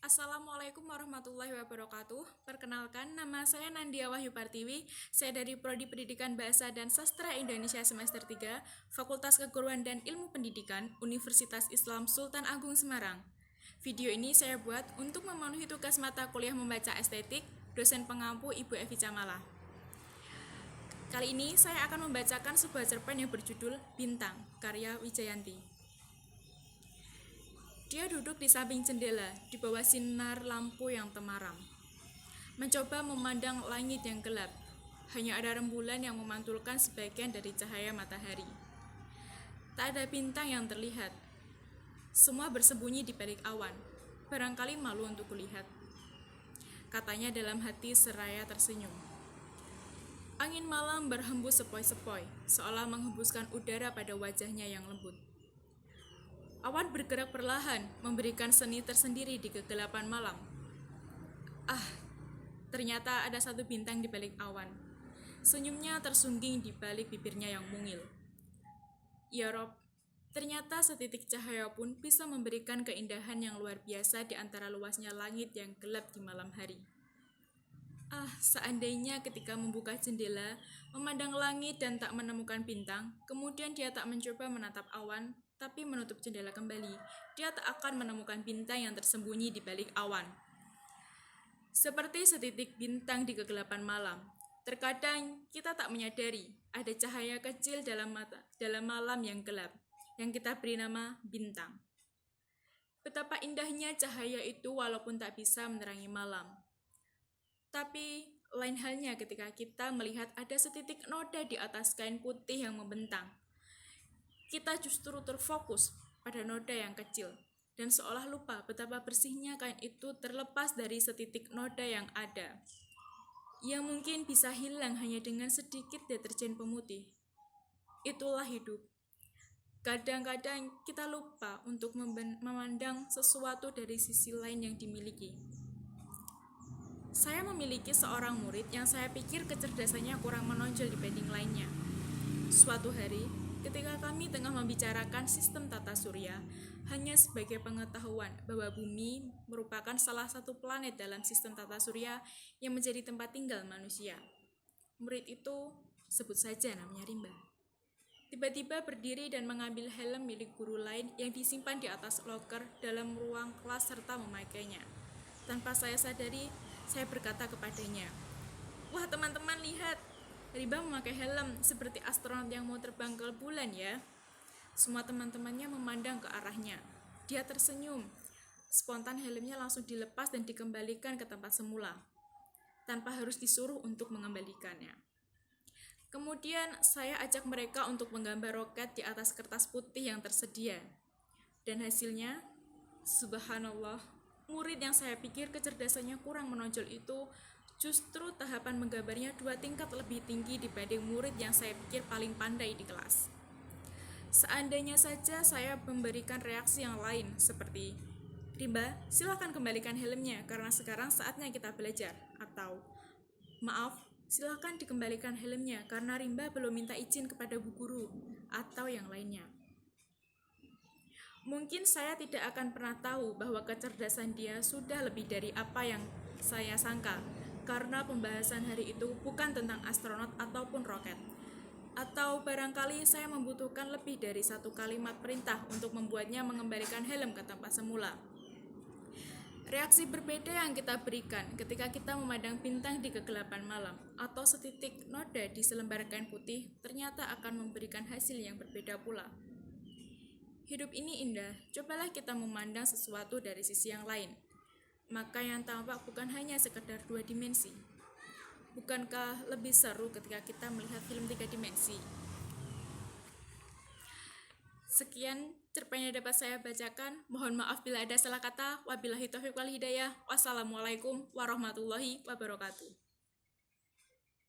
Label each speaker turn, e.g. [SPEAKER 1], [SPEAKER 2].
[SPEAKER 1] Assalamualaikum warahmatullahi wabarakatuh. Perkenalkan, nama saya Nandia Wahyu Partiwi. Saya dari Prodi Pendidikan Bahasa dan Sastra Indonesia semester 3, Fakultas Keguruan dan Ilmu Pendidikan, Universitas Islam Sultan Agung Semarang. Video ini saya buat untuk memenuhi tugas mata kuliah membaca estetik, dosen pengampu Ibu Evi Camala. Kali ini saya akan membacakan sebuah cerpen yang berjudul Bintang, karya Wijayanti. Dia duduk di samping jendela, di bawah sinar lampu yang temaram. Mencoba memandang langit yang gelap. Hanya ada rembulan yang memantulkan sebagian dari cahaya matahari. Tak ada bintang yang terlihat. Semua bersembunyi di balik awan. Barangkali malu untuk kulihat. Katanya dalam hati seraya tersenyum. Angin malam berhembus sepoi-sepoi, seolah menghembuskan udara pada wajahnya yang lembut. Awan bergerak perlahan, memberikan seni tersendiri di kegelapan malam. Ternyata ada satu bintang di balik awan. Senyumnya tersungging di balik bibirnya yang mungil. Ya Rob, ternyata setitik cahaya pun bisa memberikan keindahan yang luar biasa di antara luasnya langit yang gelap di malam hari. Seandainya ketika membuka jendela, memandang langit dan tak menemukan bintang, kemudian dia tak mencoba menatap awan, tapi menutup jendela kembali, dia tak akan menemukan bintang yang tersembunyi di balik awan. Seperti setitik bintang di kegelapan malam, terkadang kita tak menyadari ada cahaya kecil dalam malam yang gelap, yang kita beri nama bintang. Betapa indahnya cahaya itu walaupun tak bisa menerangi malam. Tapi lain halnya ketika kita melihat ada setitik noda di atas kain putih yang membentang. Kita justru terfokus pada noda yang kecil dan seolah lupa betapa bersihnya kain itu terlepas dari setitik noda yang ada, yang mungkin bisa hilang hanya dengan sedikit deterjen pemutih. Itulah hidup. Kadang-kadang kita lupa untuk memandang sesuatu dari sisi lain yang dimiliki. Saya memiliki seorang murid yang saya pikir kecerdasannya kurang menonjol dibanding lainnya. Suatu hari, ketika kami tengah membicarakan sistem tata surya, hanya sebagai pengetahuan bahwa bumi merupakan salah satu planet dalam sistem tata surya yang menjadi tempat tinggal manusia. Murid itu, sebut saja namanya Rimba, tiba-tiba berdiri dan mengambil helm milik guru lain yang disimpan di atas loker dalam ruang kelas serta memakainya. Tanpa saya sadari, saya berkata kepadanya, "Wah teman-teman, lihat, Rimba memakai helm seperti astronot yang mau terbang ke bulan ya." Semua teman-temannya memandang ke arahnya. Dia tersenyum. Spontan helmnya langsung dilepas dan dikembalikan ke tempat semula, tanpa harus disuruh untuk mengembalikannya. Kemudian saya ajak mereka untuk menggambar roket di atas kertas putih yang tersedia. Dan hasilnya, subhanallah, murid yang saya pikir kecerdasannya kurang menonjol itu justru tahapan menggambarnya 2 tingkat lebih tinggi dibanding murid yang saya pikir paling pandai di kelas. Seandainya saja saya memberikan reaksi yang lain seperti, "Rimba, silakan kembalikan helmnya karena sekarang saatnya kita belajar." Atau, "Maaf, silakan dikembalikan helmnya karena Rimba belum minta izin kepada bu guru." Atau yang lainnya. Mungkin saya tidak akan pernah tahu bahwa kecerdasan dia sudah lebih dari apa yang saya sangka, karena pembahasan hari itu bukan tentang astronot ataupun roket. Atau barangkali saya membutuhkan lebih dari 1 kalimat perintah untuk membuatnya mengembalikan helm ke tempat semula. Reaksi berbeda yang kita berikan ketika kita memandang bintang di kegelapan malam atau setitik noda di selembar kain putih ternyata akan memberikan hasil yang berbeda pula. Hidup ini indah, cobalah kita memandang sesuatu dari sisi yang lain. Maka yang tampak bukan hanya sekedar 2 dimensi. Bukankah lebih seru ketika kita melihat film 3 dimensi? Sekian cerpen yang dapat saya bacakan. Mohon maaf bila ada salah kata. Wabillahi taufiq wal hidayah. Wassalamualaikum warahmatullahi wabarakatuh.